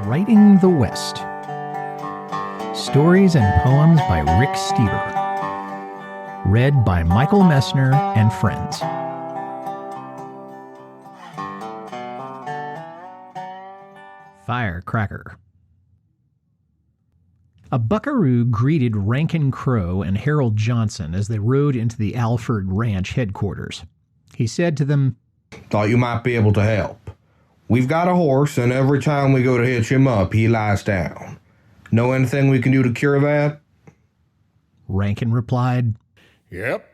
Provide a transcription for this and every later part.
Writing the West. Stories and poems by Rick Stever. Read by Michael Messner and friends. Firecracker. A buckaroo greeted Rankin Crow and Harold Johnson as they rode into the Alford Ranch headquarters. He said to them, "Thought you might be able to help. We've got a horse, and every time we go to hitch him up, he lies down. Know anything we can do to cure that?" Rankin replied, "Yep."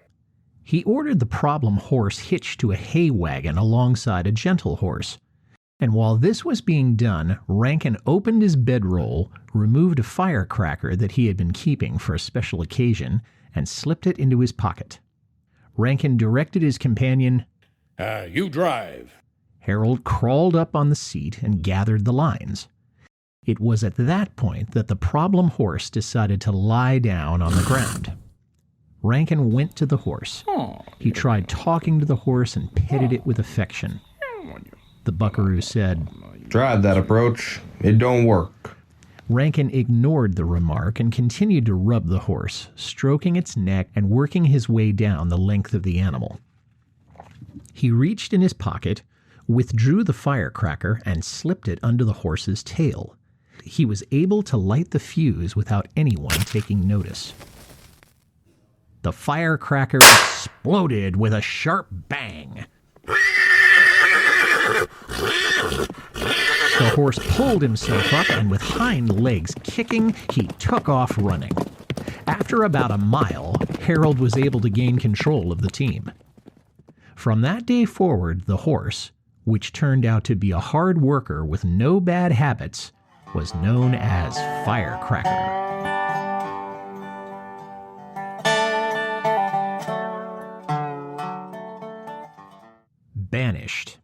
He ordered the problem horse hitched to a hay wagon alongside a gentle horse. And while this was being done, Rankin opened his bedroll, removed a firecracker that he had been keeping for a special occasion, and slipped it into his pocket. Rankin directed his companion, You drive." Harold crawled up on the seat and gathered the lines. It was at that point that the problem horse decided to lie down on the ground. Rankin went to the horse. He tried talking to the horse and petted it with affection. The buckaroo said, "Tried that approach. It don't work." Rankin ignored the remark and continued to rub the horse, stroking its neck and working his way down the length of the animal. He reached in his pocket, withdrew the firecracker, and slipped it under the horse's tail. He was able to light the fuse without anyone taking notice. The firecracker exploded with a sharp bang. The horse pulled himself up, and with hind legs kicking, he took off running. After about a mile, Harold was able to gain control of the team. From that day forward, the horse, which turned out to be a hard worker with no bad habits, was known as Firecracker. Banished.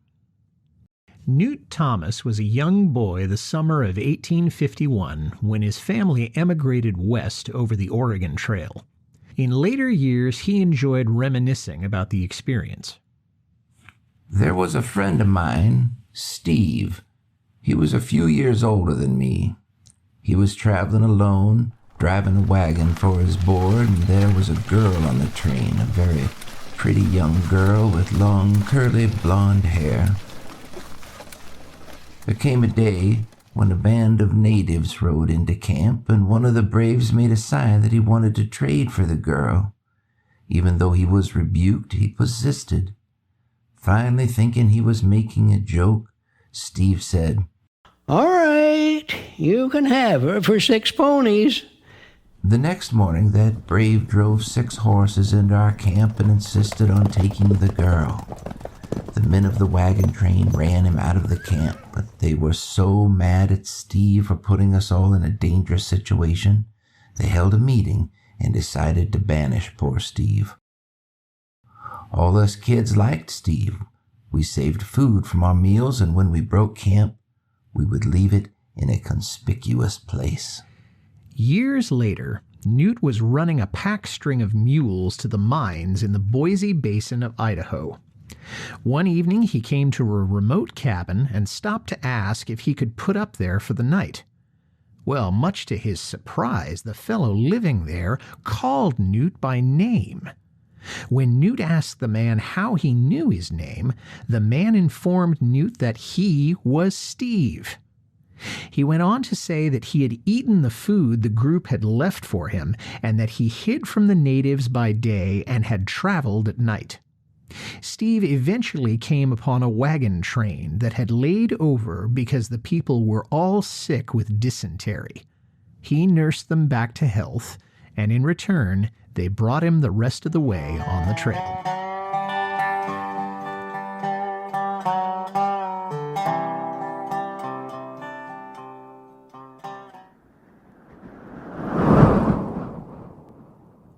Newt Thomas was a young boy the summer of 1851 when his family emigrated west over the Oregon Trail. In later years, he enjoyed reminiscing about the experience. "There was a friend of mine, Steve. He was a few years older than me. He was traveling alone, driving a wagon for his board, and there was a girl on the train, a very pretty young girl with long, curly blonde hair. There came a day when a band of natives rode into camp, and one of the braves made a sign that he wanted to trade for the girl. Even though he was rebuked, he persisted. Finally, thinking he was making a joke, Steve said, "All right, you can have her for 6 ponies. The next morning, that brave drove 6 horses into our camp and insisted on taking the girl. The men of the wagon train ran him out of the camp, but they were so mad at Steve for putting us all in a dangerous situation, they held a meeting and decided to banish poor Steve. All us kids liked Steve. We saved food from our meals, and when we broke camp, we would leave it in a conspicuous place." Years later, Newt was running a pack string of mules to the mines in the Boise Basin of Idaho. One evening, he came to a remote cabin and stopped to ask if he could put up there for the night. Well, much to his surprise, the fellow living there called Newt by name. When Newt asked the man how he knew his name, the man informed Newt that he was Steve. He went on to say that he had eaten the food the group had left for him, and that he hid from the natives by day and had traveled at night. Steve eventually came upon a wagon train that had laid over because the people were all sick with dysentery. He nursed them back to health, and in return, they brought him the rest of the way on the trail.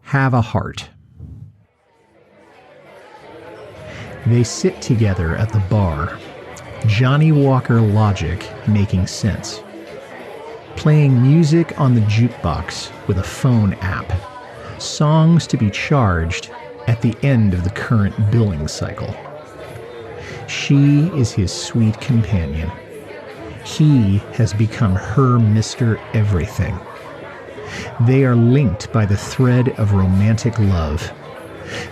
Have a heart. They sit together at the bar, Johnny Walker logic making sense, playing music on the jukebox with a phone app, songs to be charged at the end of the current billing cycle. She is his sweet companion. He has become her Mr. Everything. They are linked by the thread of romantic love.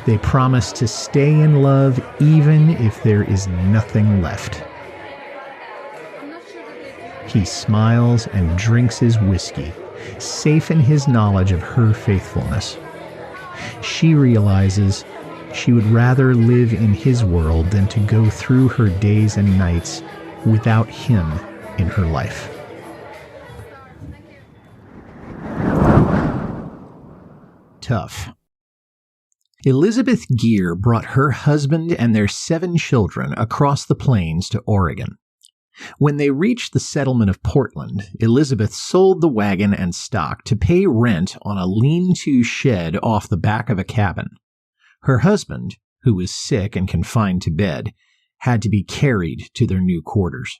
They promise to stay in love even if there is nothing left. He smiles and drinks his whiskey, safe in his knowledge of her faithfulness. She realizes she would rather live in his world than to go through her days and nights without him in her life. Tough. Elizabeth Gear brought her husband and their 7 children across the plains to Oregon. When they reached the settlement of Portland, Elizabeth sold the wagon and stock to pay rent on a lean-to shed off the back of a cabin. Her husband, who was sick and confined to bed, had to be carried to their new quarters.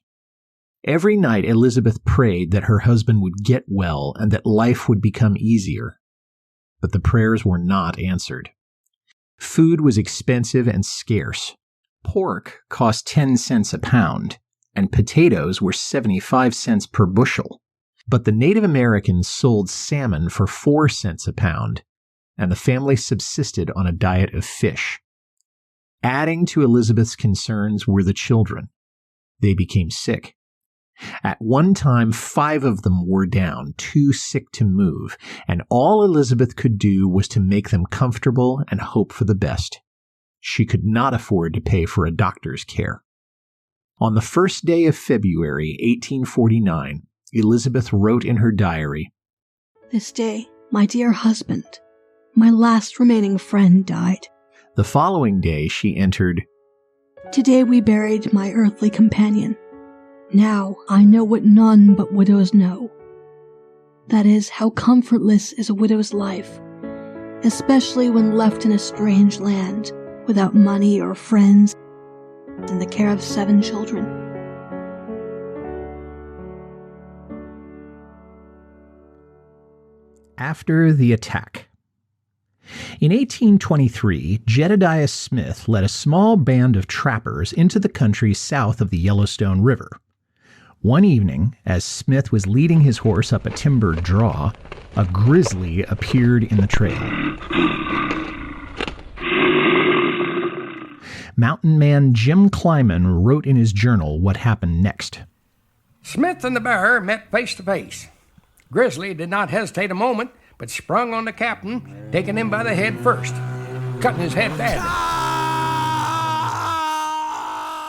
Every night Elizabeth prayed that her husband would get well and that life would become easier. But the prayers were not answered. Food was expensive and scarce. Pork cost 10 cents a pound, and potatoes were 75 cents per bushel. But the Native Americans sold salmon for 4 cents a pound, and the family subsisted on a diet of fish. Adding to Elizabeth's concerns were the children. They became sick. At one time, 5 of them were down, too sick to move, and all Elizabeth could do was to make them comfortable and hope for the best. She could not afford to pay for a doctor's care. On the first day of February, 1849, Elizabeth wrote in her diary, "This day, my dear husband, my last remaining friend, died. The following day she entered, Today we buried my earthly companion. Now I know what none but widows know. That is, how comfortless is a widow's life, especially when left in a strange land, without money or friends, and the care of 7 children. After the attack. In 1823, Jedediah Smith led a small band of trappers into the country south of the Yellowstone River. One evening, as Smith was leading his horse up a timbered draw, a grizzly appeared in the trail. Mountain man Jim Kleiman wrote in his journal what happened next. Smith and the bear met face to face. Grizzly did not hesitate a moment, but sprung on the captain, taking him by the head first, cutting his head badly.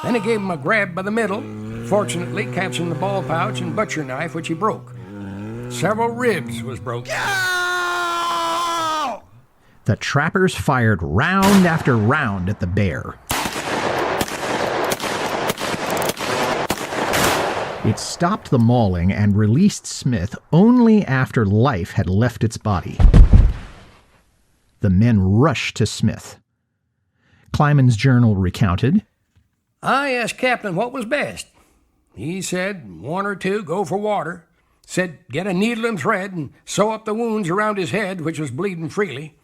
Then he gave him a grab by the middle, fortunately catching the ball pouch and butcher knife, which he broke. Several ribs was broken. The trappers fired round after round at the bear. It stopped the mauling and released Smith only after life had left its body. The men rushed to Smith. Kleiman's journal recounted, I asked Captain what was best. He said 1 or 2 go for water. Said get a needle and thread and sew up the wounds around his head, which was bleeding freely.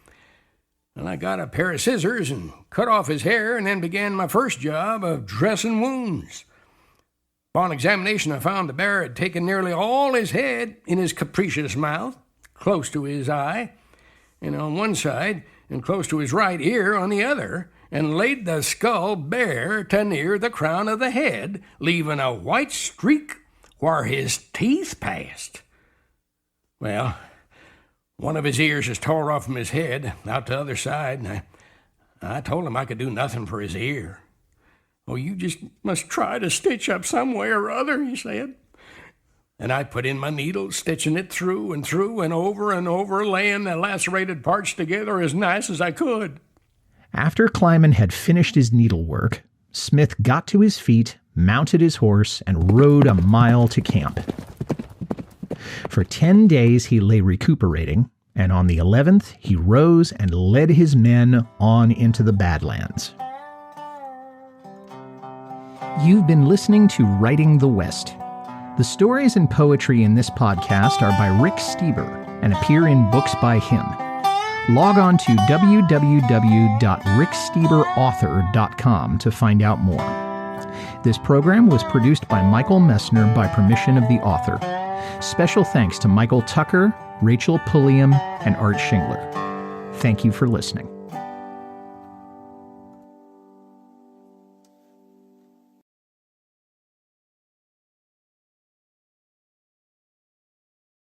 And I got a pair of scissors and cut off his hair and then began my first job of dressing wounds. Upon examination, I found the bear had taken nearly all his head in his capricious mouth, close to his eye, and on one side, and close to his right ear on the other, and laid the skull bare to near the crown of the head, leaving a white streak where his teeth passed. Well, one of his ears is tore off from his head, out the other side, and I told him I could do nothing for his ear. Oh, you just must try to stitch up some way or other, he said. And I put in my needle, stitching it through and over, laying the lacerated parts together as nice as I could. After Kleiman had finished his needlework, Smith got to his feet, mounted his horse, and rode a mile to camp. For 10 days he lay recuperating, and on the 11th he rose and led his men on into the Badlands. You've been listening to Writing the West. The stories and poetry in this podcast are by Rick Stieber and appear in books by him. Log on to www.rickstieberauthor.com to find out more. This program was produced by Michael Messner by permission of the author. Special thanks to Michael Tucker, Rachel Pulliam, and Art Shingler. Thank you for listening.